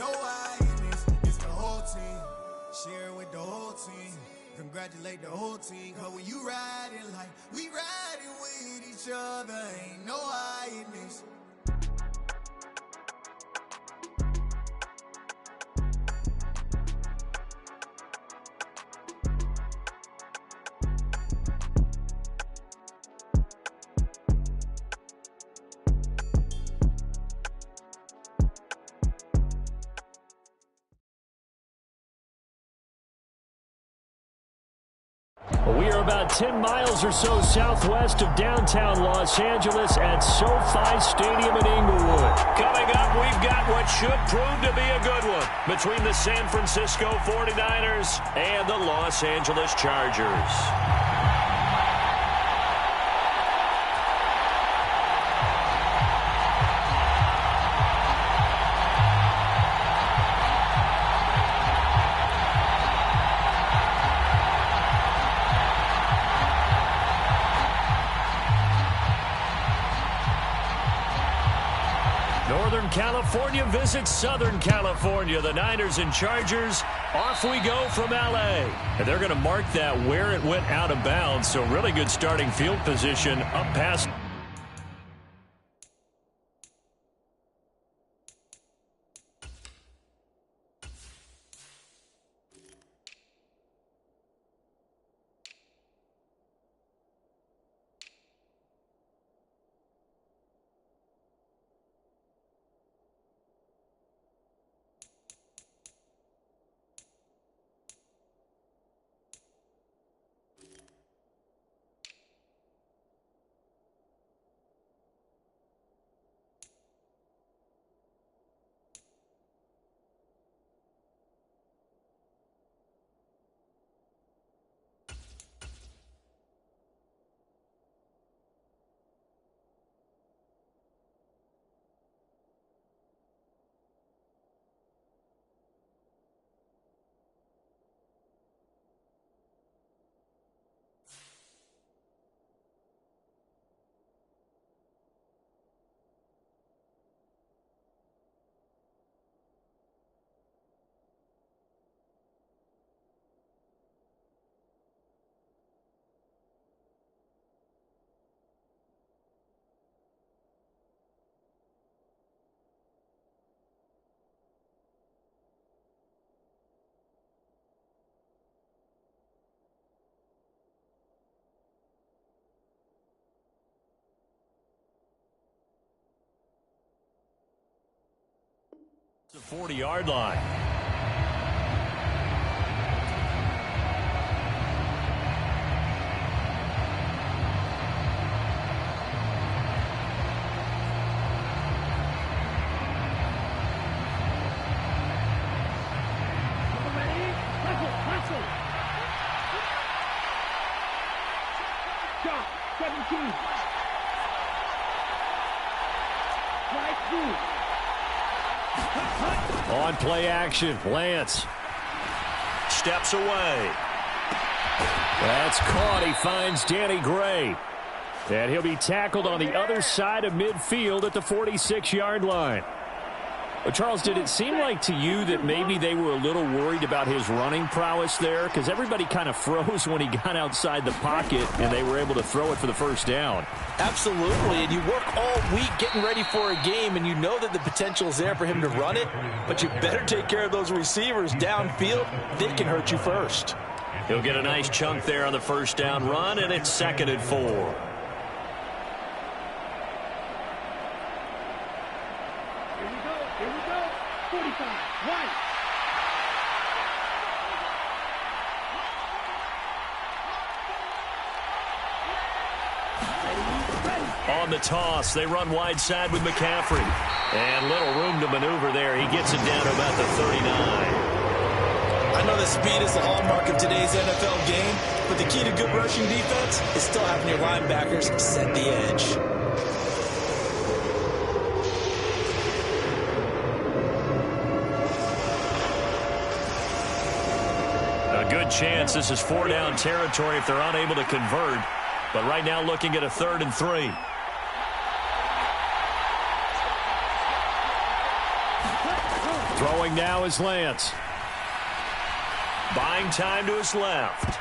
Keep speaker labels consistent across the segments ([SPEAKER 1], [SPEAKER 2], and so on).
[SPEAKER 1] know why in this. It's the whole team. Share with the whole team. Congratulate the whole team. Cause when you riding like we riding with each other, ain't no hiding.
[SPEAKER 2] We are about 10 miles or so southwest of downtown Los Angeles at SoFi Stadium in Inglewood.
[SPEAKER 3] Coming up, we've got what should prove to be a good one between the San Francisco 49ers and the Los Angeles Chargers.
[SPEAKER 2] Northern California visits Southern California. The Niners and Chargers, off we go from L.A. And they're going to mark that where it went out of bounds. So really good starting field position up past. The 40-yard line.
[SPEAKER 4] Stop. 17. Right through.
[SPEAKER 2] On play action, Lance steps away. That's caught. He finds Danny Gray. And he'll be tackled on the other side of midfield at the 46-yard line. But Charles, did it seem like to you that maybe they were a little worried about his running prowess there? Because everybody kind of froze when he got outside the pocket and they were able to throw it for the first down.
[SPEAKER 5] Absolutely, and you work all week getting ready for a game, and you know that the potential is there for him to run it, but you better take care of those receivers downfield. They can hurt you first.
[SPEAKER 3] He'll get a nice chunk there on the first down run, and it's 2nd and 4.
[SPEAKER 4] Here we go. 45. Right.
[SPEAKER 3] On the toss, they run wide side with McCaffrey. And little room to maneuver there. He gets it down to about the 39.
[SPEAKER 5] I know that speed is the hallmark of today's NFL game, but the key to good rushing defense is still having your linebackers set the edge.
[SPEAKER 3] A good chance this is 4-down territory if they're unable to convert. But right now looking at a 3rd and 3.
[SPEAKER 2] Throwing now is Lance.
[SPEAKER 3] Buying time to his left.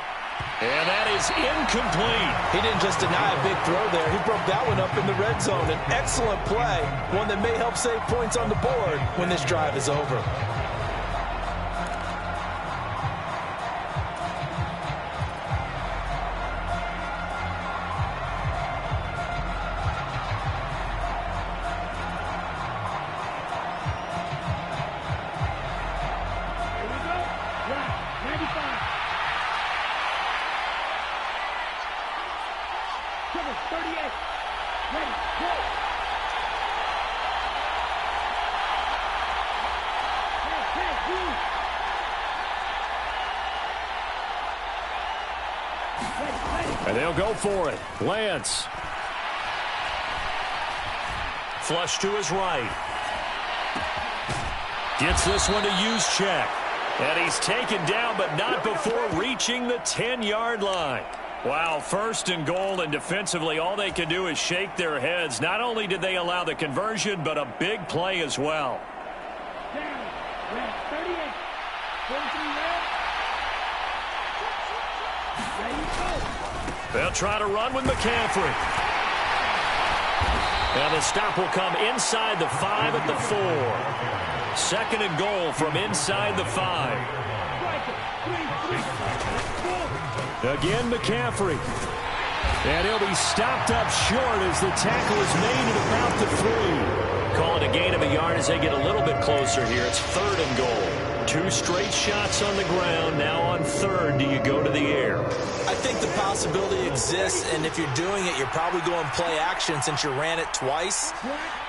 [SPEAKER 3] And that is incomplete.
[SPEAKER 5] He didn't just deny a big throw there. He broke that one up in the red zone. An excellent play, one that may help save points on the board when this drive is over.
[SPEAKER 2] And they'll go for it. Lance.
[SPEAKER 3] Flush to his right. Gets this one to use check. And he's taken down, but not before reaching the 10-yard line. Wow, first and goal, and defensively all they can do is shake their heads. Not only did they allow the conversion, but a big play as well.
[SPEAKER 4] Red 38. 43 red. Ready, go.
[SPEAKER 3] They'll try to run with McCaffrey. Now the stop will come inside the 5 at the 4. Second and goal from inside the 5.
[SPEAKER 2] Again, McCaffrey. And he'll be stopped up short as the tackle is made at about the 3.
[SPEAKER 3] Calling a gain of a yard as they get a little bit closer here. It's third and goal. 2 straight shots on the ground. Now on third, do you go to the air?
[SPEAKER 5] I think the possibility exists, and if you're doing it, you're probably going play action since you ran it twice.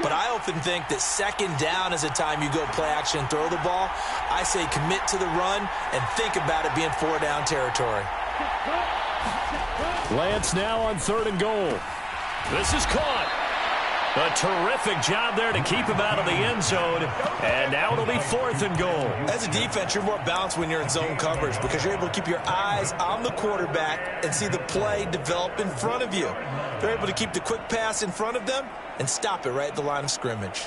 [SPEAKER 5] But I often think that second down is the time you go play action and throw the ball. I say commit to the run and think about it being 4-down territory.
[SPEAKER 2] Lance now on third and goal.
[SPEAKER 3] This is caught. A terrific job there to keep him out of the end zone. And now it'll be fourth and goal.
[SPEAKER 5] As a defense, you're more balanced when you're in zone coverage because you're able to keep your eyes on the quarterback and see the play develop in front of you. They're able to keep the quick pass in front of them and stop it right at the line of scrimmage.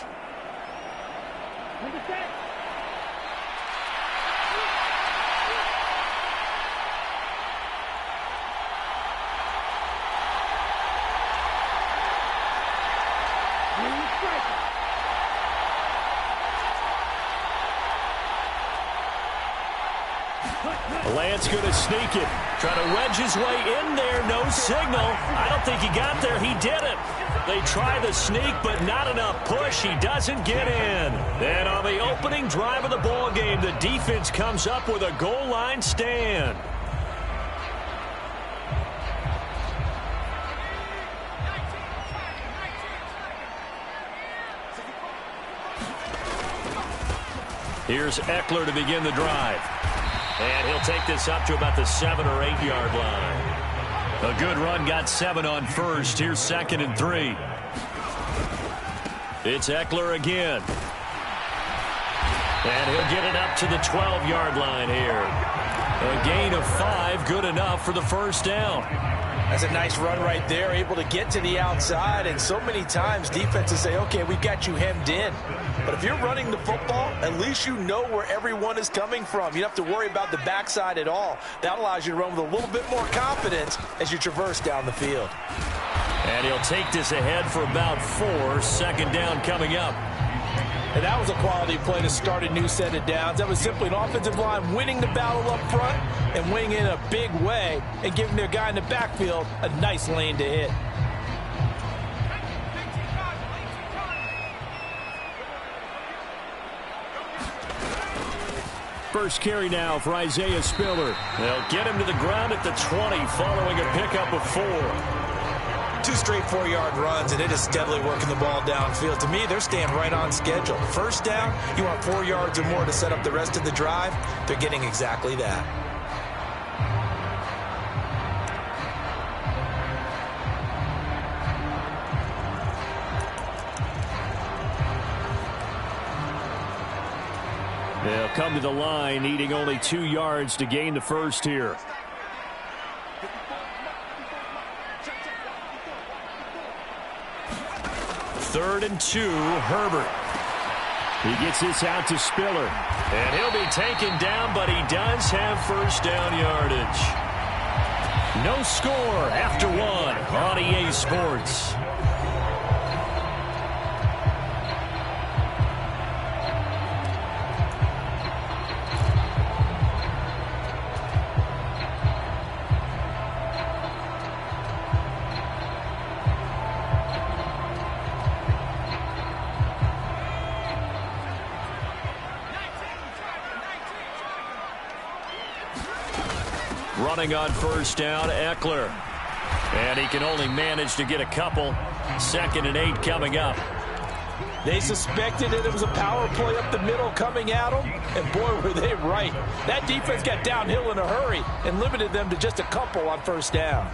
[SPEAKER 2] Lance going to sneak it.
[SPEAKER 3] Trying to wedge his way in there. No signal. I don't think he got there. He didn't. They try the sneak, but not enough push. He doesn't get in. And on the opening drive of the ball game, the defense comes up with a goal line stand. Here's Eckler to begin the drive. And he'll take this up to about the 7 or 8 yard line. A good run, got 7 on first. Here's second and 3. It's Eckler again. And he'll get it up to the 12-yard line here. A gain of 5, good enough for the first down.
[SPEAKER 5] That's a nice run right there, able to get to the outside. And so many times defenses say, okay, we've got you hemmed in. But if you're running the football, at least you know where everyone is coming from. You don't have to worry about the backside at all. That allows you to run with a little bit more confidence as you traverse down the field.
[SPEAKER 3] And he'll take this ahead for about 4. Second down coming up.
[SPEAKER 5] And that was a quality play to start a new set of downs. That was simply an offensive line winning the battle up front and winning in a big way and giving their guy in the backfield a nice lane to hit.
[SPEAKER 2] First carry now for Isaiah Spiller.
[SPEAKER 3] They'll get him to the ground at the 20 following a pickup of 4.
[SPEAKER 5] 2 straight 4-yard runs, and it is steadily working the ball downfield. To me, they're staying right on schedule. First down, you want 4 yards or more to set up the rest of the drive. They're getting exactly that.
[SPEAKER 2] They'll come to the line, needing only 2 yards to gain the first here.
[SPEAKER 3] Third and 2, Herbert.
[SPEAKER 2] He gets this out to Spiller.
[SPEAKER 3] And he'll be taken down, but he does have first down yardage. No score after one on EA Sports. Running on first down, Eckler. And he can only manage to get a couple. 2nd and 8 coming up.
[SPEAKER 5] They suspected that it was a power play up the middle coming at them, and boy, were they right. That defense got downhill in a hurry and limited them to just a couple on first down.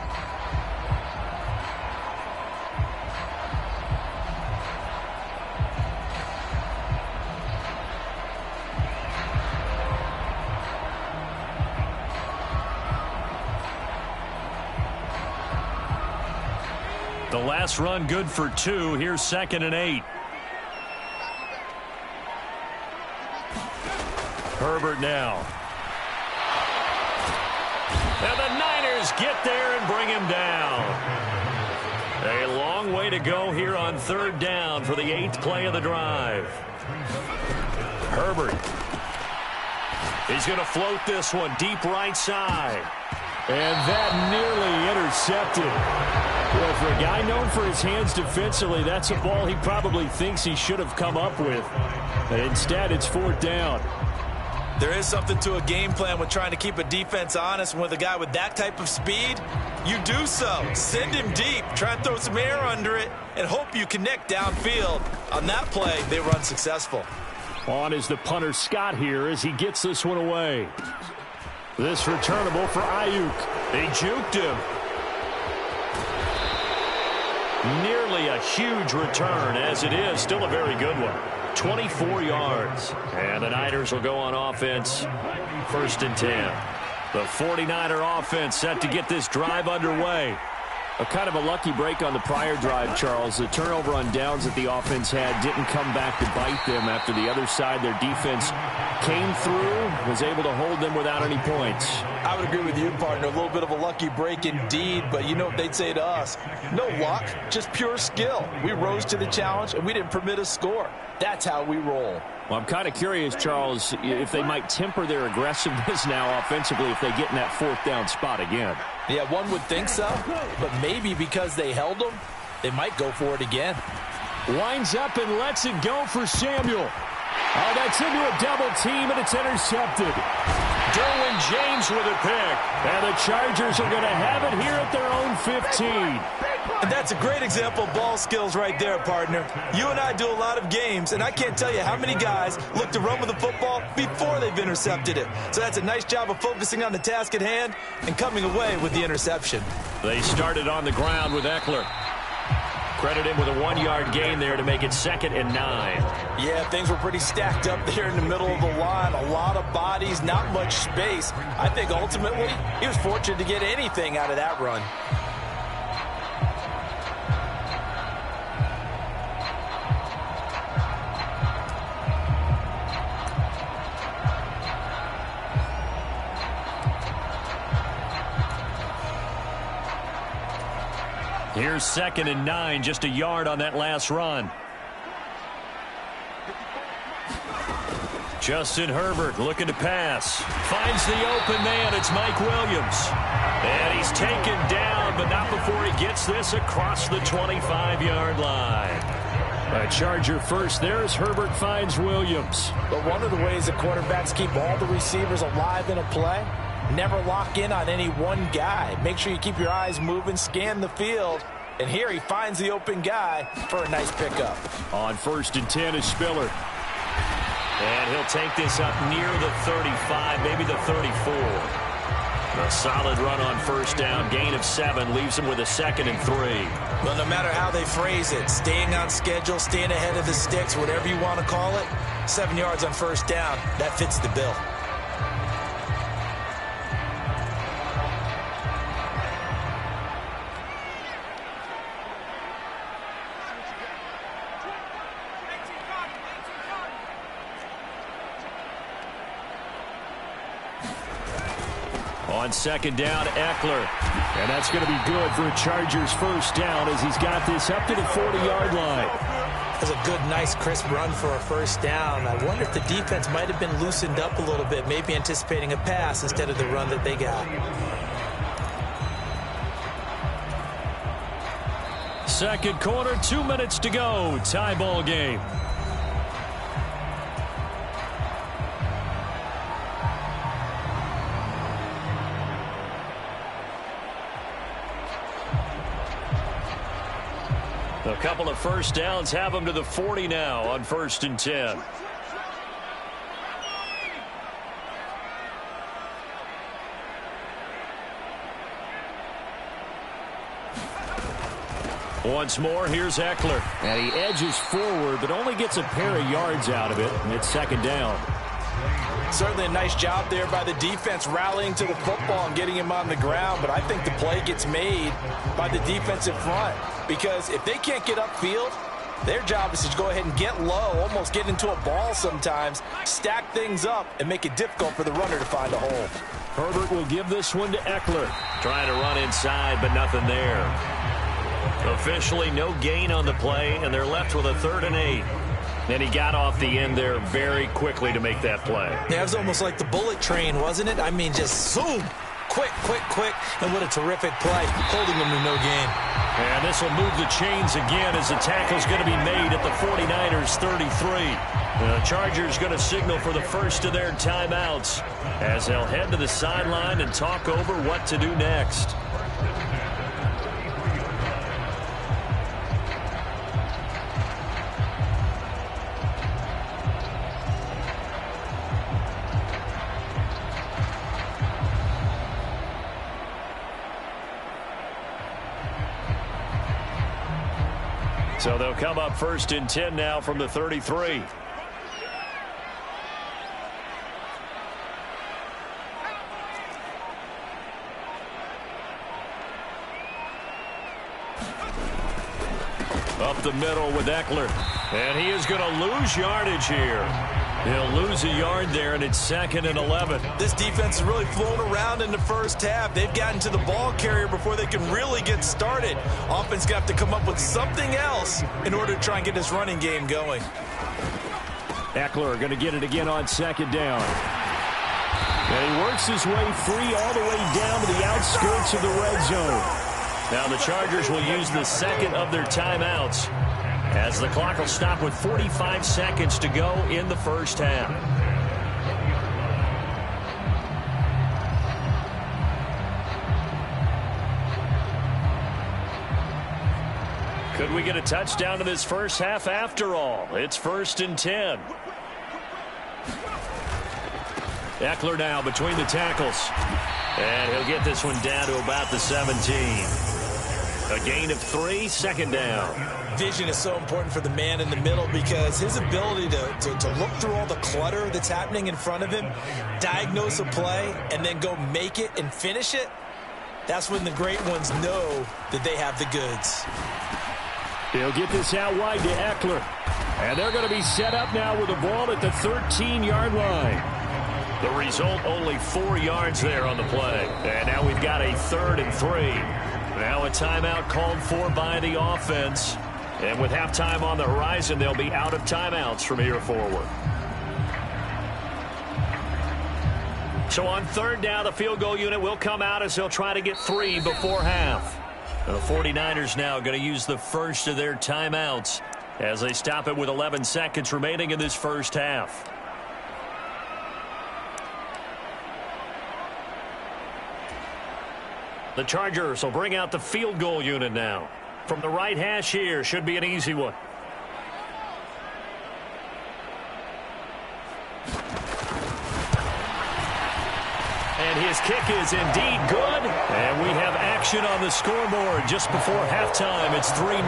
[SPEAKER 3] The last run good for 2. Here's 2nd and 8. Herbert now. And the Niners get there and bring him down. A long way to go here on 3rd down for the 8th play of the drive. Herbert. He's going to float this one deep right side. And that nearly intercepted. Well, for a guy known for his hands defensively, that's a ball he probably thinks he should have come up with. And instead, it's 4th down.
[SPEAKER 5] There is something to a game plan with trying to keep a defense honest. With a guy with that type of speed, you do so. Send him deep. Try and throw some air under it and hope you connect downfield. On that play, they were unsuccessful.
[SPEAKER 2] On is the punter Scott here as he gets this one away. This returnable for Ayuk.
[SPEAKER 3] They juked him. Nearly a huge return, as it is. Still a very good one. 24 yards. And the Niners will go on offense. 1st and 10. The 49er offense set to get this drive underway. A kind of a lucky break on the prior drive, Charles. The turnover on downs that the offense had didn't come back to bite them after the other side. Their defense came through, was able to hold them without any points.
[SPEAKER 5] I would agree with you, partner. A little bit of a lucky break indeed, but you know what they'd say to us? No luck, just pure skill. We rose to the challenge, and we didn't permit a score. That's how we roll.
[SPEAKER 2] Well, I'm kind of curious, Charles, if they might temper their aggressiveness now offensively if they get in that 4th down spot again.
[SPEAKER 5] Yeah, one would think so, but maybe because they held them, they might go for it again.
[SPEAKER 2] Winds up and lets it go for Samuel. Oh, that's into a double team, and it's intercepted.
[SPEAKER 3] Derwin James with a pick.
[SPEAKER 2] And the Chargers are going to have it here at their own 15.
[SPEAKER 5] And that's a great example of ball skills right there, partner. You and I do a lot of games, and I can't tell you how many guys look to run with the football before they've intercepted it. So that's a nice job of focusing on the task at hand and coming away with the interception.
[SPEAKER 3] They started on the ground with Eckler. Credit him with a 1-yard gain there to make it 2nd and 9.
[SPEAKER 5] Yeah, things were pretty stacked up there in the middle of the line. A lot of bodies, not much space. I think ultimately he was fortunate to get anything out of that run.
[SPEAKER 3] Here's 2nd and 9, just a yard on that last run. Justin Herbert looking to pass. Finds the open man. It's Mike Williams. And he's taken down, but not before he gets this across the 25-yard line. A Charger first there as Herbert finds Williams.
[SPEAKER 5] But one of the ways that quarterbacks keep all the receivers alive in a play, never lock in on any one guy. Make sure you keep your eyes moving, scan the field. And here he finds the open guy for a nice pickup.
[SPEAKER 2] On 1st and 10 is Spiller.
[SPEAKER 3] And he'll take this up near the 35, maybe the 34. A solid run on 1st down. Gain of 7 leaves him with a 2nd and 3.
[SPEAKER 5] Well, no matter how they phrase it, staying on schedule, staying ahead of the sticks, whatever you want to call it, 7 yards on 1st down, that fits the bill.
[SPEAKER 2] On second down, Eckler. And that's going to be good for a Chargers first down as he's got this up to the 40-yard line.
[SPEAKER 5] That's a good, nice, crisp run for a first down. I wonder if the defense might have been loosened up a little bit, maybe anticipating a pass instead of the run that they got.
[SPEAKER 2] Second quarter, 2 minutes to go. Tie ball game. A couple of first downs have them to the 40 now on 1st and 10. Once more, here's Eckler. And he edges forward, but only gets a pair of yards out of it. And it's second down.
[SPEAKER 5] Certainly a nice job there by the defense rallying to the football and getting him on the ground. But I think the play gets made by the defensive front. Because if they can't get upfield, their job is to go ahead and get low, almost get into a ball sometimes, stack things up, and make it difficult for the runner to find a hole.
[SPEAKER 2] Herbert will give this one to Eckler. Trying to run inside, but nothing there. Officially no gain on the play, and they're left with a 3rd and 8. And he got off the end there very quickly to make that play.
[SPEAKER 5] Yeah, it was almost like the bullet train, wasn't it? I mean, just zoom. Quick, quick, quick. And what a terrific play, holding him to no gain.
[SPEAKER 2] And this will move the chains again as the tackle's going to be made at the 49ers 33. The Chargers going to signal for the first of their timeouts as they'll head to the sideline and talk over what to do next. So they'll come up 1st and 10 now from the 33. Up the middle with Eckler. And he is going to lose yardage here. He'll lose a yard there, and it's 2nd and 11.
[SPEAKER 5] This defense has really flown around in the first half. They've gotten to the ball carrier before they can really get started. Offense got to come up with something else in order to try and get this running game going.
[SPEAKER 2] Eckler going to get it again on 2nd down. And he works his way free all the way down to the outskirts of the red zone. Now the Chargers will use the 2nd of their timeouts as the clock will stop with 45 seconds to go in the first half. Could we get a touchdown to this first half after all? It's 1st and 10. Eckler now between the tackles. And he'll get this one down to about the 17. A gain of 3, 2nd down.
[SPEAKER 5] Vision is so important for the man in the middle because his ability to look through all the clutter that's happening in front of him, diagnose a play, and then go make it and finish it, that's when the great ones know that they have the goods.
[SPEAKER 2] He'll get this out wide to Eckler. And they're going to be set up now with the ball at the 13-yard line. The result, only 4 yards there on the play. And now we've got a 3rd and 3. Now a timeout called for by the offense. And with halftime on the horizon, they'll be out of timeouts from here forward. So on 3rd down, the field goal unit will come out as they'll try to get 3 before half. And the 49ers now going to use the first of their timeouts as they stop it with 11 seconds remaining in this first half. The Chargers will bring out the field goal unit now. From the right hash here, should be an easy one. And his kick is indeed good. And we have action on the scoreboard just before halftime. It's 3-0.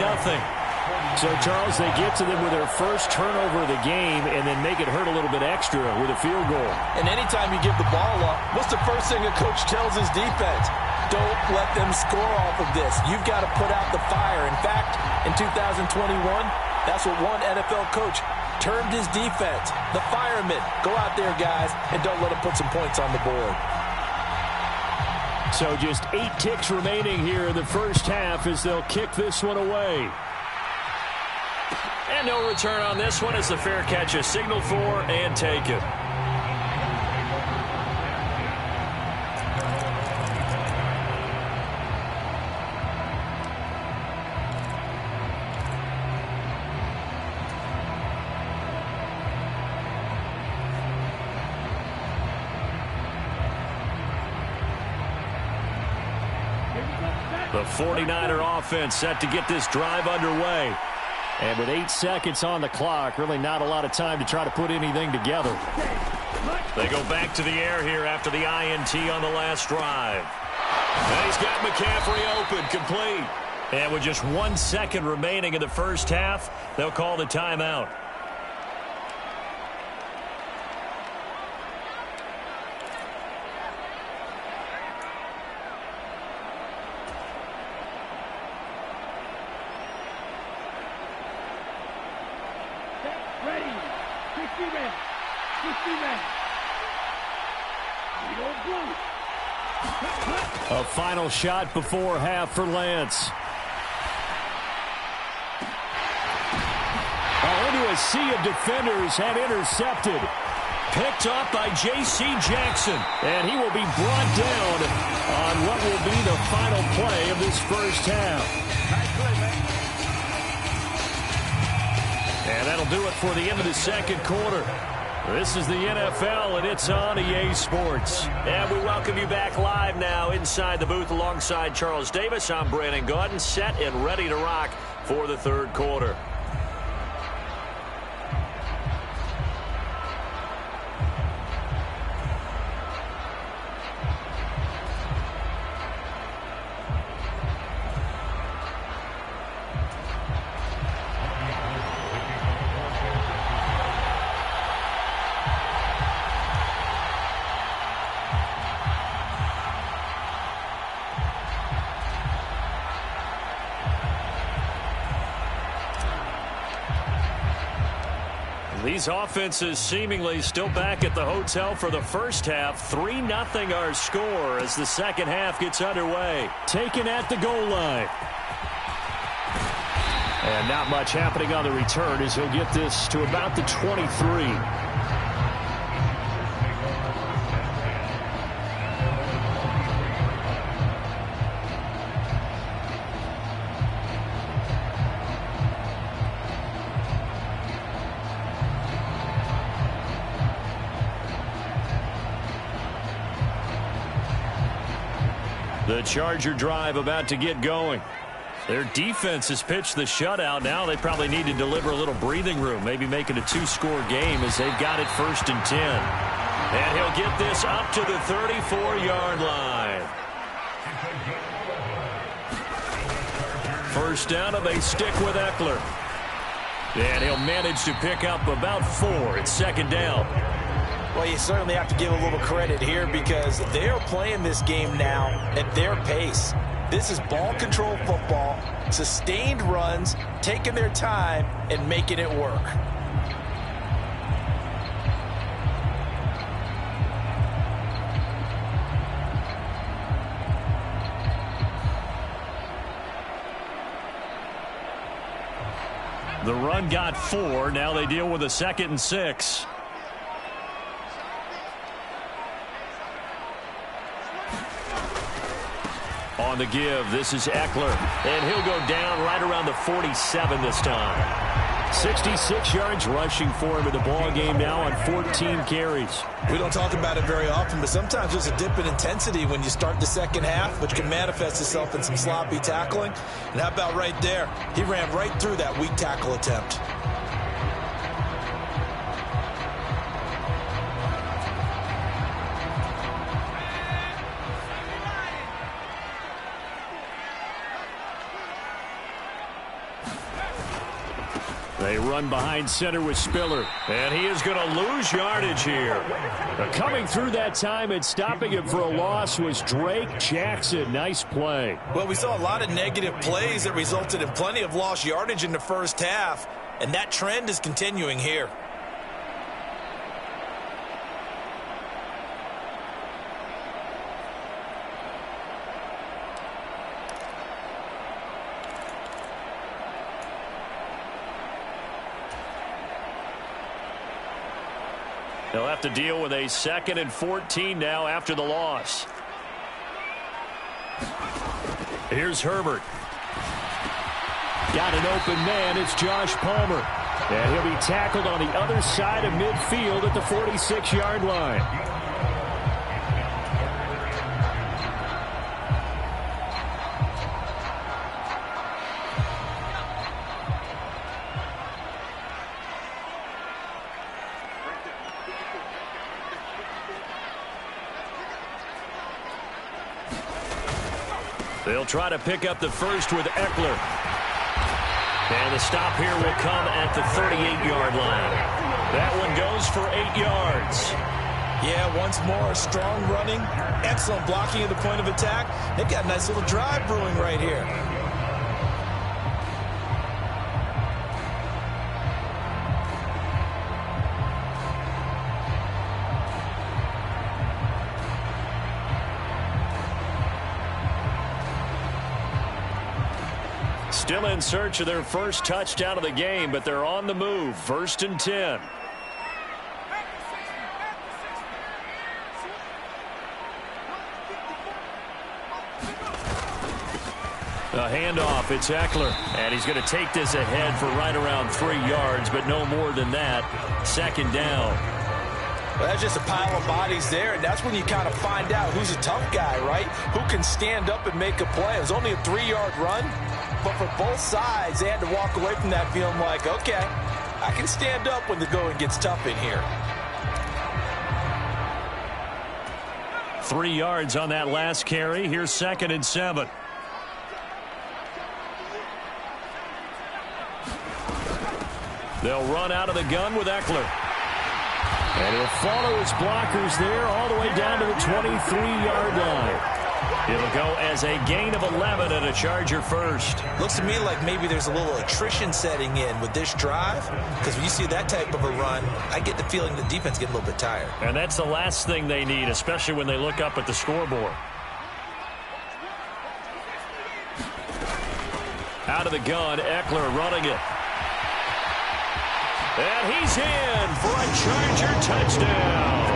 [SPEAKER 2] So, Charles, they get to them with their first turnover of the game and then make it hurt a little bit extra with a field goal.
[SPEAKER 5] And anytime you give the ball up, what's the first thing a coach tells his defense? Don't let them score off of this. You've got to put out the fire. In fact, in 2021, that's what one NFL coach termed his defense. The firemen. Go out there, guys, and don't let them put some points on the board.
[SPEAKER 2] So just 8 ticks remaining here in the first half as they'll kick this one away.
[SPEAKER 3] And no return on this one as the fair catch is signaled for and taken. The 49er offense set to get this drive underway.
[SPEAKER 2] And with 8 seconds on the clock, really not a lot of time to try to put anything together.
[SPEAKER 3] They go back to the air here after the INT on the last drive. And he's got McCaffrey open, complete. And with just 1 second remaining in the first half, they'll call the timeout.
[SPEAKER 4] Ready. 60 ready. 60 ready. We don't blow.
[SPEAKER 2] A final shot before half for Lance. Into a sea of defenders and intercepted.
[SPEAKER 3] Picked up by J.C. Jackson.
[SPEAKER 2] And he will be brought down on what will be the final play of this first half.
[SPEAKER 3] And that'll do it for the end of the second quarter. This is the NFL, and it's on EA Sports. And we welcome you back live now inside the booth alongside Charles Davis. I'm Brandon Gaudin, set and ready to rock for the third quarter. These offenses seemingly still back at the hotel for the first half. 3-0 our score as the second half gets underway.
[SPEAKER 2] Taken at the goal line. And not much happening on the return as he'll get this to about the 23.
[SPEAKER 3] The Charger drive about to get going. Their defense has pitched the shutout. Now they probably need to deliver a little breathing room, maybe make it a 2-score game as they've got it 1st and 10. And he'll get this up to the 34-yard line. First down, and they stick with Eckler. And he'll manage to pick up about 4. It's second down.
[SPEAKER 5] Well, you certainly have to give a little credit here because they're playing this game now at their pace. This is ball control football, sustained runs, taking their time, and making it work.
[SPEAKER 3] The run got 4. Now they deal with a 2nd and 6. On the give, this is Eckler, and he'll go down right around the 47 this time.
[SPEAKER 2] 66 yards rushing for him in the ball game now on 14 carries.
[SPEAKER 5] We don't talk about it very often, but sometimes there's a dip in intensity when you start the second half, which can manifest itself in some sloppy tackling. And how about right there? He ran right through that weak tackle attempt.
[SPEAKER 2] They run behind center with Spiller.
[SPEAKER 3] And he is going to lose yardage here.
[SPEAKER 2] Coming through that time and stopping him for a loss was Drake Jackson. Nice play.
[SPEAKER 5] Well, we saw a lot of negative plays that resulted in plenty of lost yardage in the first half, and that trend is continuing here.
[SPEAKER 2] They'll have to deal with a 2nd and 14 now after the loss. Here's Herbert. Got an open man. It's Josh Palmer. And he'll be tackled on the other side of midfield at the 46-yard line. They'll try to pick up the first with Eckler. And the stop here will come at the 38-yard line. That one goes for 8 yards.
[SPEAKER 5] Yeah, once more, strong running, excellent blocking at the point of attack. They've got a nice little drive brewing right here.
[SPEAKER 2] Still in search of their first touchdown of the game, but they're on the move. 1st and 10. A handoff. It's Eckler. And he's going to take this ahead for right around 3 yards, but no more than that. 2nd down.
[SPEAKER 5] Well, that's just a pile of bodies there, and that's when you kind of find out who's a tough guy, right? Who can stand up and make a play. It was only a 3-yard run, but for both sides, they had to walk away from that feeling like, okay, I can stand up when the going gets tough in here.
[SPEAKER 2] 3 yards on that last carry. Here's 2nd and 7. They'll run out of the gun with Eckler. And he'll follow his blockers there all the way down to the 23-yard line. It'll go as a gain of 11 and a Charger first.
[SPEAKER 5] Looks to me like maybe there's a little attrition setting in with this drive, because when you see that type of a run, I get the feeling the defense get a little bit tired.
[SPEAKER 2] And that's the last thing they need, especially when they look up at the scoreboard. Out of the gun, Eckler running it. And he's in for a Charger touchdown.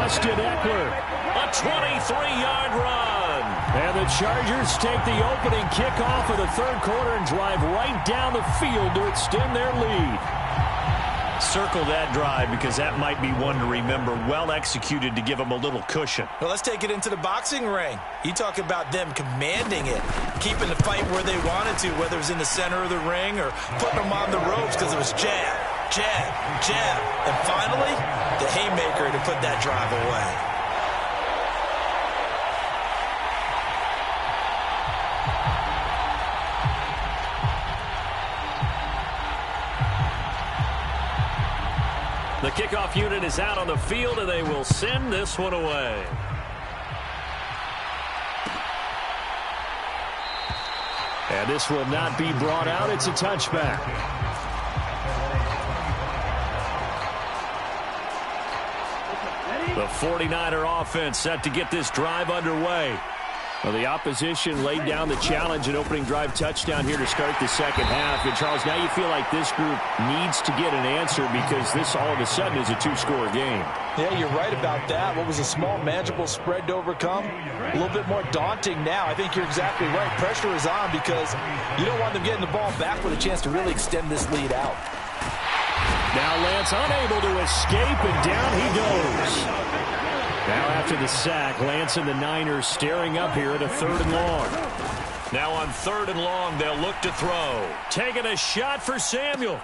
[SPEAKER 2] Austin Eckler, a 23-yard run. And the Chargers take the opening kickoff of the 3rd quarter and drive right down the field to extend their lead. Circle that drive because that might be one to remember. Well executed to give them a little cushion.
[SPEAKER 5] Well, let's take it into the boxing ring. You talk about them commanding it, keeping the fight where they wanted to, whether it was in the center of the ring or putting them on the ropes because it was jab, jab, jab. And finally, the haymaker to put that drive away.
[SPEAKER 2] The kickoff unit is out on the field, and they will send this one away. And this will not be brought out. It's a touchback. The 49er offense set to get this drive underway. Well, the opposition laid down the challenge and opening drive touchdown here to start the 2nd half. And, Charles, now you feel like this group needs to get an answer because this all of a sudden is a 2-score game.
[SPEAKER 5] Yeah, you're right about that. What was a small, manageable spread to overcome? A little bit more daunting now. I think you're exactly right. Pressure is on because you don't want them getting the ball back with a chance to really extend this lead out.
[SPEAKER 2] Now Lance unable to escape, and down he goes. Now after the sack, Lance and the Niners staring up here at a 3rd and long. Now on 3rd and long, they'll look to throw. Taking a shot for Samuel.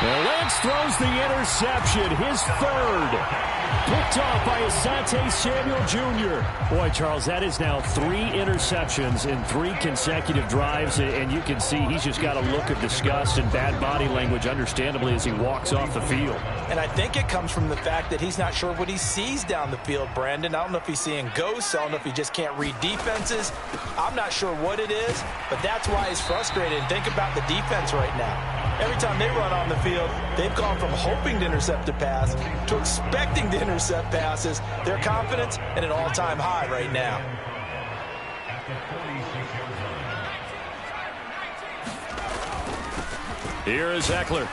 [SPEAKER 2] Well, Lance throws the interception, his 3rd. Picked off by Asante Samuel Jr. Boy, Charles, that is now 3 interceptions in 3 consecutive drives, and you can see he's just got a look of disgust and bad body language, understandably, as he walks off the field.
[SPEAKER 5] And I think it comes from the fact that he's not sure what he sees down the field, Brandon. I don't know if he's seeing ghosts. I don't know if he just can't read defenses. I'm not sure what it is, but that's why he's frustrated. And think about the defense right now. Every time they run on the field, they've gone from hoping to intercept a pass to expecting to intercept passes. Their confidence at an all-time high right now.
[SPEAKER 2] Here is Eckler.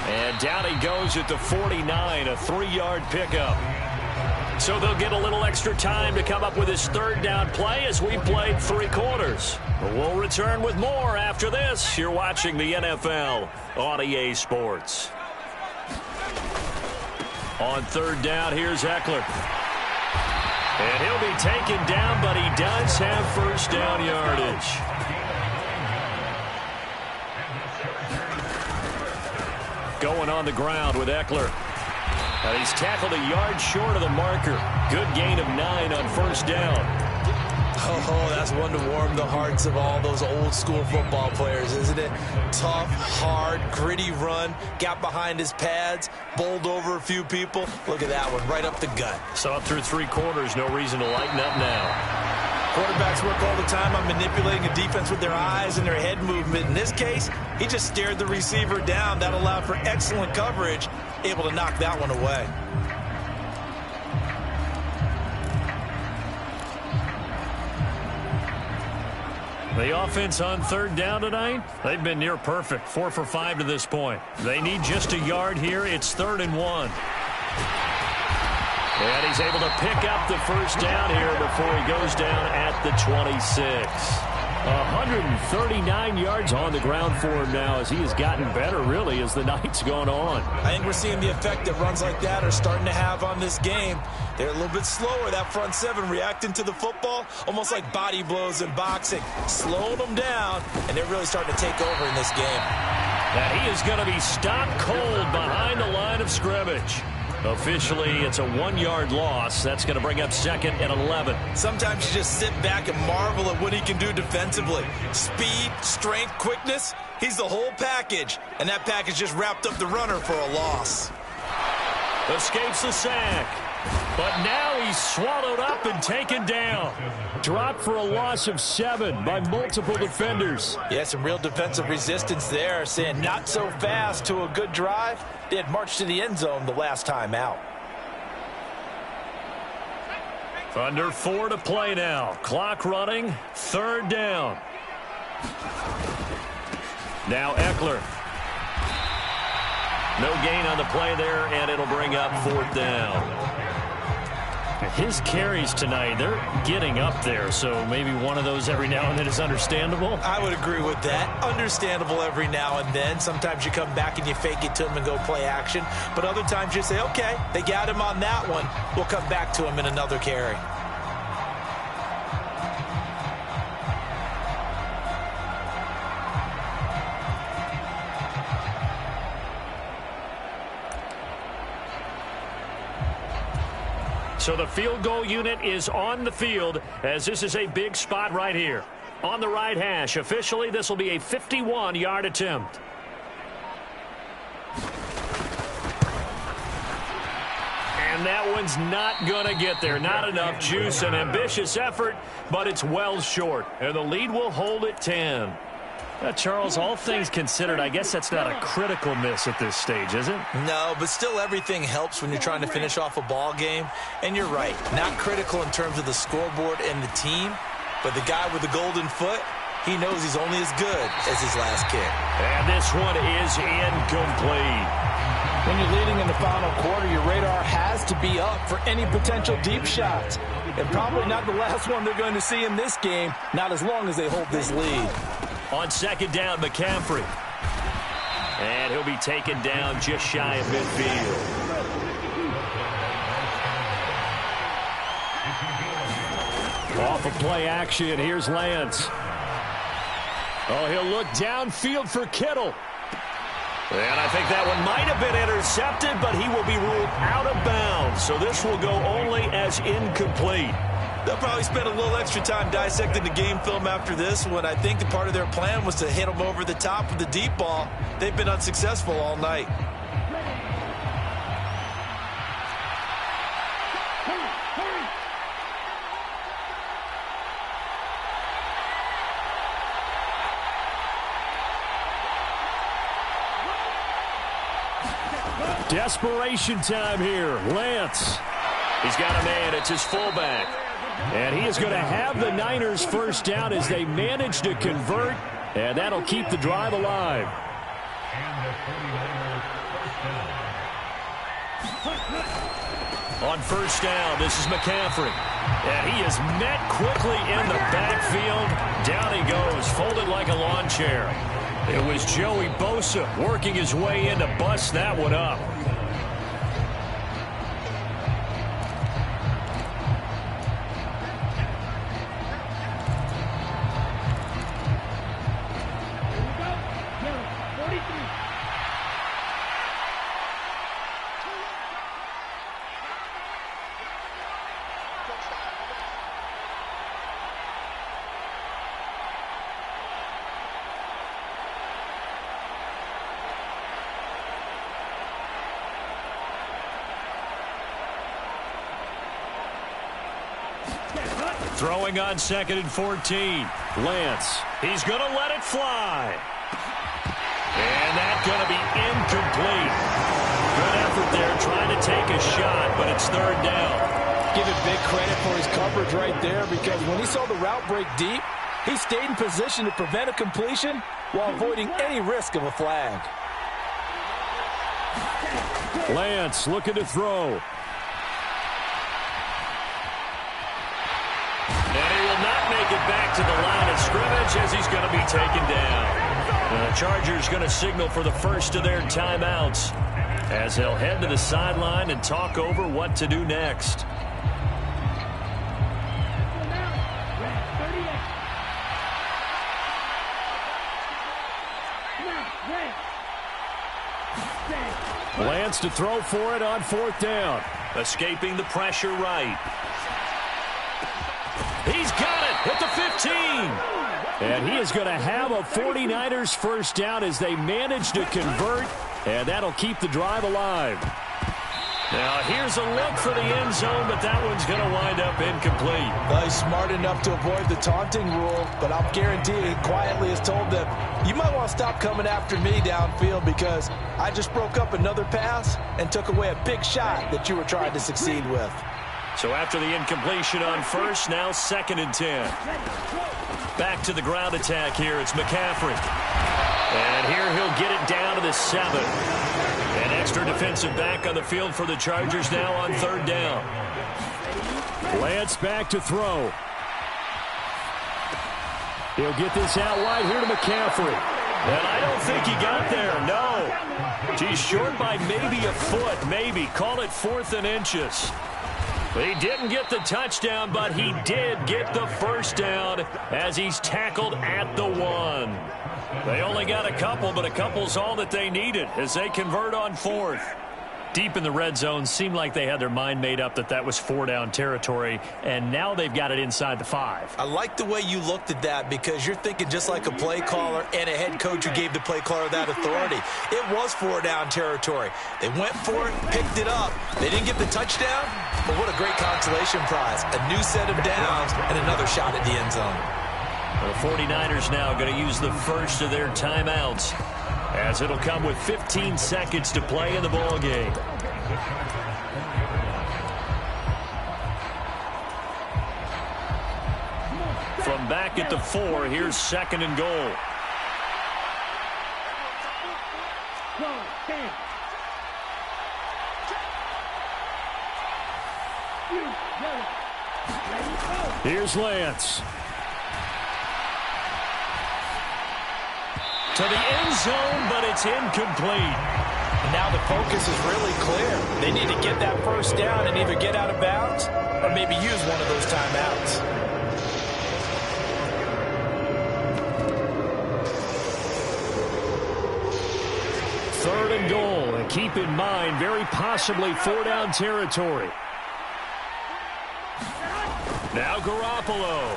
[SPEAKER 2] And down he goes at the 49, a 3-yard pickup. So they'll get a little extra time to come up with his third down play as we played 3 quarters. We'll return with more after this. You're watching the NFL on EA Sports. On third down, here's Eckler. And he'll be taken down, but he does have first down yardage. Going on the ground with Eckler. And he's tackled a yard short of the marker. Good gain of 9 on first down.
[SPEAKER 5] Oh, that's one to warm the hearts of all those old-school football players, isn't it? Tough, hard, gritty run. Got behind his pads, bowled over a few people. Look at that one, right up the gut.
[SPEAKER 2] Saw it through 3 quarters. No reason to lighten up now.
[SPEAKER 5] Quarterbacks work all the time on manipulating a defense with their eyes and their head movement. In this case, he just stared the receiver down. That allowed for excellent coverage, able to knock that one away.
[SPEAKER 2] The offense on third down tonight, they've been near perfect. 4 for 5 to this point. They need just a yard here. It's 3rd and 1. And he's able to pick up the first down here before he goes down at the 26. 139 yards on the ground for him now as he has gotten better, really, as the night's gone on.
[SPEAKER 5] I think we're seeing the effect that runs like that are starting to have on this game. They're a little bit slower, that front 7, reacting to the football, almost like body blows in boxing. Slowing them down, and they're really starting to take over in this game.
[SPEAKER 2] And he is going to be stopped cold behind the line of scrimmage. Officially, it's a 1-yard loss. That's going to bring up 2nd and 11.
[SPEAKER 5] Sometimes you just sit back and marvel at what he can do defensively. Speed, strength, quickness, he's the whole package. And that package just wrapped up the runner for a loss.
[SPEAKER 2] Escapes the sack. But now he's swallowed up and taken down. Dropped for a loss of 7 by multiple defenders.
[SPEAKER 5] Yeah, some real defensive resistance there, saying not so fast to a good drive. They had marched to the end zone the last time out.
[SPEAKER 2] Under 4 to play now. Clock running. 3rd down. Now Eckler. No gain on the play there, and it'll bring up 4th down. His carries tonight, they're getting up there, so maybe one of those every now and then is understandable.
[SPEAKER 5] I would agree with that. Understandable every now and then. Sometimes you come back and you fake it to him and go play action. But other times you say, okay, they got him on that one. We'll come back to him in another carry.
[SPEAKER 2] So the field goal unit is on the field as this is a big spot right here. On the right hash, officially this will be a 51-yard attempt. And that one's not going to get there. Not enough juice. An ambitious effort, but it's well short. And the lead will hold at 10. Charles, all things considered, I guess that's not a critical miss at this stage, is it?
[SPEAKER 5] No, but still everything helps when you're trying to finish off a ball game. And you're right, not critical in terms of the scoreboard and the team, but the guy with the golden foot, he knows he's only as good as his last kick.
[SPEAKER 2] And this one is incomplete.
[SPEAKER 6] When you're leading in the final quarter, your radar has to be up for any potential deep shots. And probably not the last one they're going to see in this game, not as long as they hold this lead.
[SPEAKER 2] On 2nd down, McCaffrey. And he'll be taken down just shy of midfield. Off of play action, here's Lance. Oh, he'll look downfield for Kittle. And I think that one might have been intercepted, but he will be ruled out of bounds. So this will go only as incomplete.
[SPEAKER 5] They'll probably spend a little extra time dissecting the game film after this one. I think the part of their plan was to hit them over the top with the deep ball. They've been unsuccessful all night.
[SPEAKER 2] Desperation time here. Lance. He's got a man. It's his fullback. And he is going to have the Niners first down as they manage to convert, and that'll keep the drive alive.
[SPEAKER 3] On first down, this is McCaffrey. And he is met quickly in the backfield. Down he goes, folded like a lawn chair. It was Joey Bosa working his way in to bust that one up. Throwing on 2nd and 14. Lance, he's going to let it fly. And that's going to be incomplete. Good effort there trying to take a shot, but it's 3rd down.
[SPEAKER 6] Give it big credit for his coverage right there, because when he saw the route break deep, he stayed in position to prevent a completion while avoiding any risk of a flag.
[SPEAKER 2] Lance looking to throw.
[SPEAKER 3] Make it back to the line of scrimmage as he's going to be taken down. The Chargers going to signal for the first of their timeouts as they'll head to the sideline and talk over what to do next.
[SPEAKER 2] Lance to throw for it on 4th down.
[SPEAKER 3] Escaping the pressure right. He's got it at the 15.
[SPEAKER 2] And he is going to have a 49ers first down as they manage to convert, and that'll keep the drive alive.
[SPEAKER 3] Now here's a look for the end zone, but that one's going to wind up incomplete.
[SPEAKER 6] Well, he's smart enough to avoid the taunting rule, but I'll guarantee he quietly has told them, you might want to stop coming after me downfield because I just broke up another pass and took away a big shot that you were trying to succeed with.
[SPEAKER 3] So after the incompletion on first, now 2nd and 10. Back to the ground attack here. It's McCaffrey. And here he'll get it down to the 7. An extra defensive back on the field for the Chargers now on 3rd down.
[SPEAKER 2] Lance back to throw. He'll get this out wide here to McCaffrey.
[SPEAKER 3] And I don't think he got there, no. He's short by maybe a foot, maybe. Call it 4th and inches. He didn't get the touchdown, but he did get the first down as he's tackled at the 1. They only got a couple, but a couple's all that they needed as they convert on 4th. Deep in the red zone, seemed like they had their mind made up that that was 4-down territory, and now they've got it inside the 5.
[SPEAKER 5] I like the way you looked at that because you're thinking just like a play caller and a head coach who gave the play caller that authority. It was 4-down territory. They went for it, picked it up. They didn't get the touchdown, but what a great consolation prize. A new set of downs and another shot at the end zone.
[SPEAKER 3] The 49ers now going to use the first of their timeouts, as it'll come with 15 seconds to play in the ball game. From back at the 4, here's 2nd and goal.
[SPEAKER 2] Here's Lance.
[SPEAKER 3] To the end zone, but it's incomplete.
[SPEAKER 6] And now the focus is really clear. They need to get that first down and either get out of bounds or maybe use one of those timeouts.
[SPEAKER 2] Third and goal, and keep in mind, very possibly 4-down territory.
[SPEAKER 3] Now Garoppolo.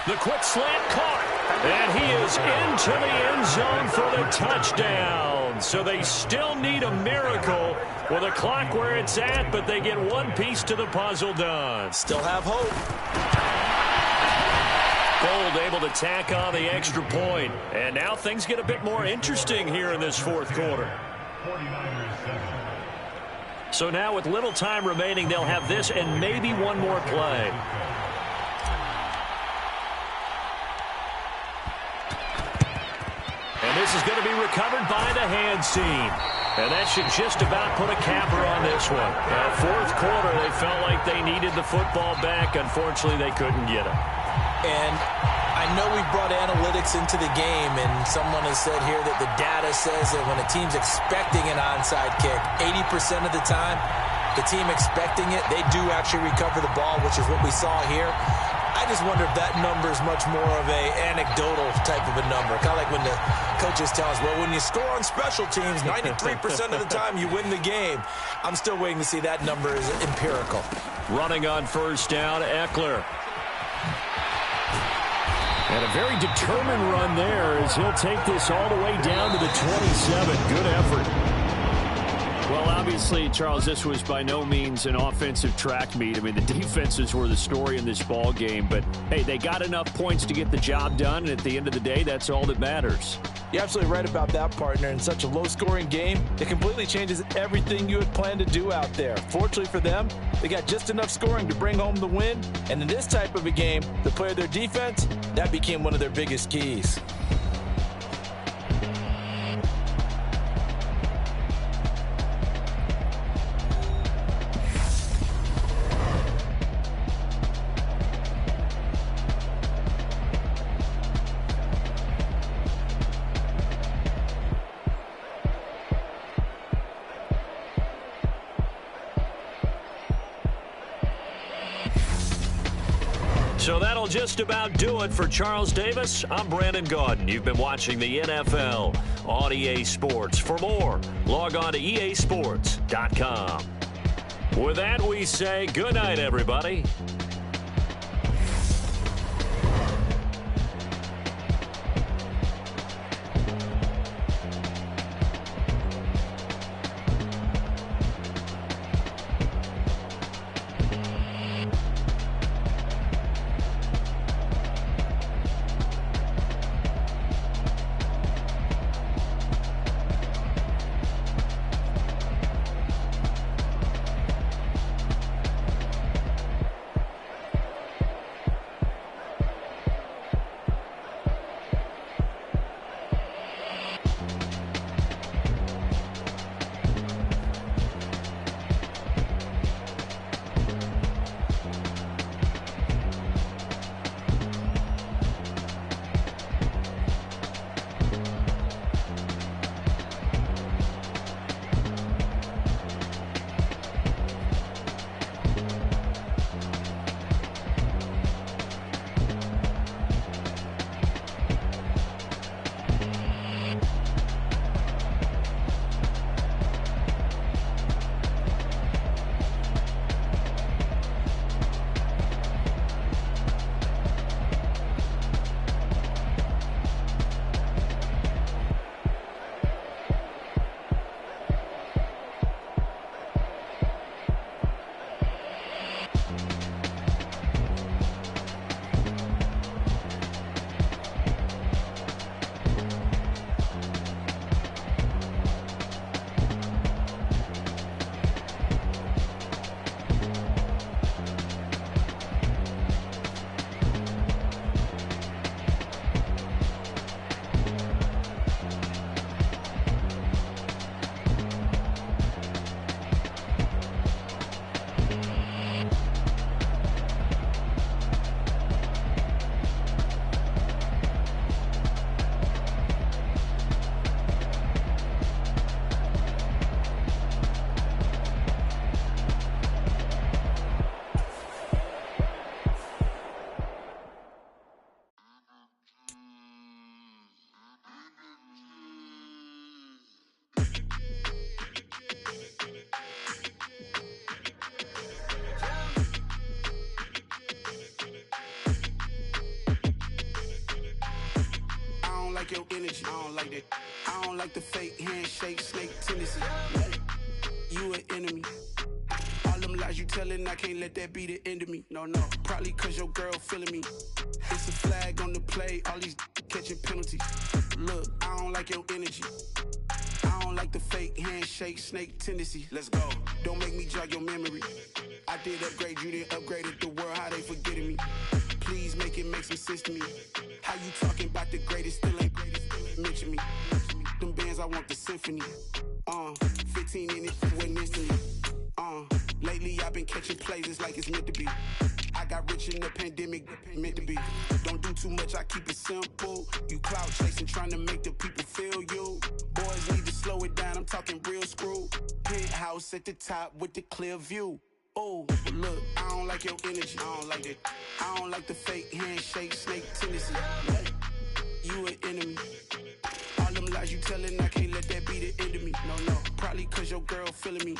[SPEAKER 3] The quick slant caught. And he is into the end zone for the touchdown. So they still need a miracle with the clock where it's at, but they get one piece to the puzzle done.
[SPEAKER 5] Still have hope.
[SPEAKER 3] Gold able to tack on the extra point. And now things get a bit more interesting here in this 4th quarter. So now with little time remaining, they'll have this and maybe one more play. is going to be recovered by the hands team. And that should just about put a capper on this one. Fourth quarter, they felt like they needed the football back. Unfortunately, they couldn't get it.
[SPEAKER 5] And I know we brought analytics into the game, and someone has said here that the data says that when a team's expecting an onside kick, 80% of the time, the team expecting it, they do actually recover the ball, which is what we saw here. I just wonder if that number is much more of a anecdotal type of a number. Kind of like when the coaches tell us, well, when you score on special teams, 93% of the time you win the game. I'm still waiting to see that number is empirical.
[SPEAKER 3] Running on first down, Eckler. And a very determined run there as he'll take this all the way down to the 27. Good effort. Well, obviously, Charles, this was by no means an offensive track meet. I mean, the defenses were the story in this ball game. But, hey, they got enough points to get the job done. And at the end of the day, that's all that matters.
[SPEAKER 6] You're absolutely right about that, partner. In such a low-scoring game, it completely changes everything you had planned to do out there. Fortunately for them, they got just enough scoring to bring home the win. And in this type of a game, to play their defense, that became one of their biggest keys.
[SPEAKER 3] So that'll just about do it for Charles Davis. I'm Brandon Gaudin. You've been watching the NFL on EA Sports. For more, log on to easports.com. With that, we say good night, everybody.
[SPEAKER 1] like your energy. I don't like that. I don't like the fake handshake, snake tendency. You an enemy. All them lies you telling, I can't let that be the end of me. No, no. Probably cause your girl feeling me. It's a flag on the play, all these catching penalties. Look, I don't like your energy. I don't like the fake handshake, snake tendency. Let's go. Don't make me jog your memory. I did upgrade, you didn't upgrade it. The world, how they forgetting me. Please make it make some sense to me. How you talking about the greatest, still ain't greatest, still ain't
[SPEAKER 7] mention me. Them bands, I want the symphony. 15 in it, wasn't instantly. Lately I've been catching plays, it's like it's meant to be. I got rich in the pandemic, meant to be. Don't do too much, I keep it simple. You clout chasing, trying to make the people feel you. Boys need to slow it down, I'm talking real screw. Penthouse at the top with the clear view. Oh, look, I don't like your energy, I don't like it. I don't like the fake handshake, snake tendency. You an enemy. All them lies you telling, I can't let that be the end of me. No, probably cause your girl feeling me.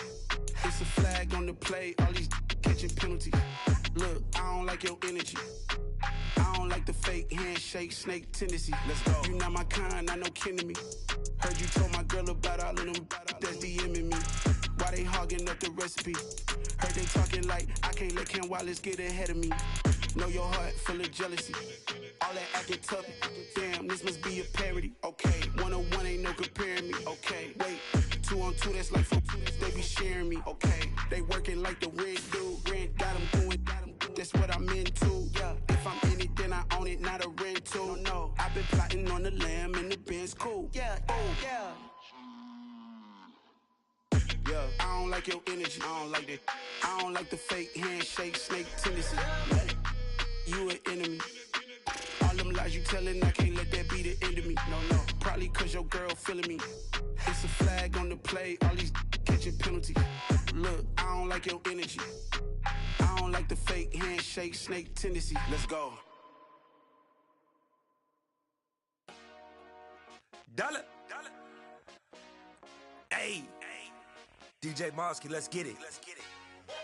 [SPEAKER 7] It's a flag on the play, all these catching penalties. Look, I don't like your energy. I don't like the fake handshake, snake tendency. Let's go. You not my kind, I know kin to me. Heard you told my girl about all of them that's DMing me. Why they hogging up the recipe? Heard they talking like I can't let Ken Wallace get ahead of me. Know your heart full of jealousy. All that acting tough, damn, this must be a parody. Okay, 101 ain't no comparing me. Okay, wait, 2 on 2, that's like 4, they be sharing me. Okay, they working like the rent do. Rent got them doing, that's what I'm into. Yeah, if I'm in it, then I own it, not a rental. No, I've been plotting on the lamb and the Benz cool. Yeah, oh, yeah. Yeah, I don't like your energy, I don't like that. I don't like the fake handshake, snake tendency. You an enemy. All them lies you telling, I can't let that be the end of me. No, probably cause your girl feeling me. It's a flag on the play, all these catching penalties. Look, I don't like your energy. I don't like the fake handshake, snake tendency. Let's go.
[SPEAKER 8] Dollar. Hey. DJ Mosky, let's get it.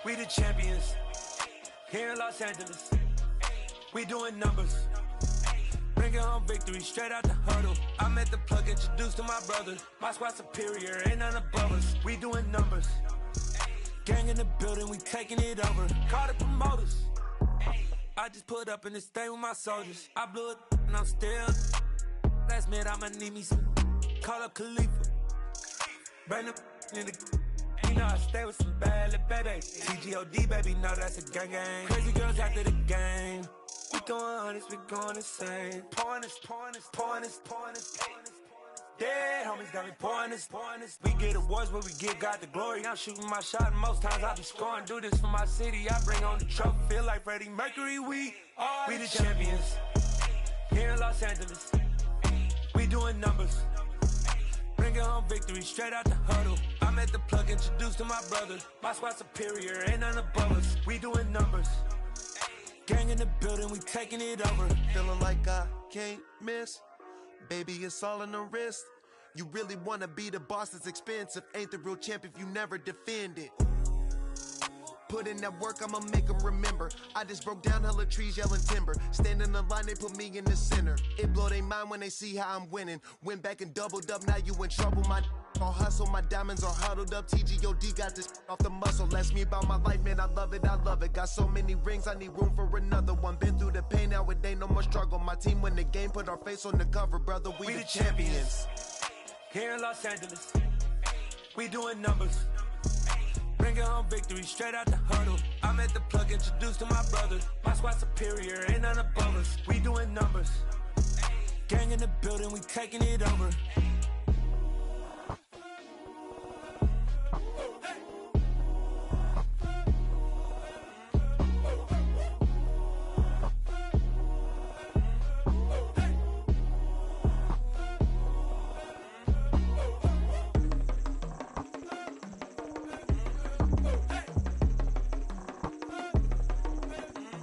[SPEAKER 8] We the champions here in Los Angeles. We doing numbers. Bringing home victory straight out the huddle. I'm at the plug, introduced to my brother. My squad superior, ain't none above us. We doing numbers. Gang in the building, we taking it over. Call the promoters. I just put up in this thing with my soldiers. I blew it and I'm still. Last minute, I'ma need me some. Call up Khalifa. Bring them in the. You know I stay with some bad little baby. TGOD, baby, know that's a gang. Crazy girls after the game. We going honest, we going insane. Pouring this. Dead homies got me pouring this. We get awards, but we give God the glory. I'm shooting my shot, and most times I be scoring. Do this for my city, I bring on the trophy. Feel like Freddie Mercury, we the champions. Here in Los Angeles, we doing numbers. Bringing home victory straight out the huddle. I'm at the plug, introduced to my brother. My squad superior, ain't none above us. We doing numbers. Gang in the building, we taking it over.
[SPEAKER 9] Feeling like I can't miss. Baby, it's all in the wrist. You really wanna be the boss, it's expensive. Ain't the real champ if you never defend it. Put in that work, I'ma make them remember. I just broke down hella trees, yelling timber. Stand in the line, they put me in the center. It blow they mind when they see how I'm winning. Went back and doubled up, now you in trouble. My all hustle, my diamonds are huddled up. TGOD got this off the muscle. Ask me about my life, man, I love it. Got so many rings, I need room for another one. Been through the pain, now it ain't no more struggle. My team win the game, put our face on the cover, brother. We the champions.
[SPEAKER 8] Here in Los Angeles, we doing numbers. Bringing home victory straight out the huddle. I'm at the plug, introduced to my brother. My squad superior, ain't none above us. We doing numbers. Gang in the building, we taking it over.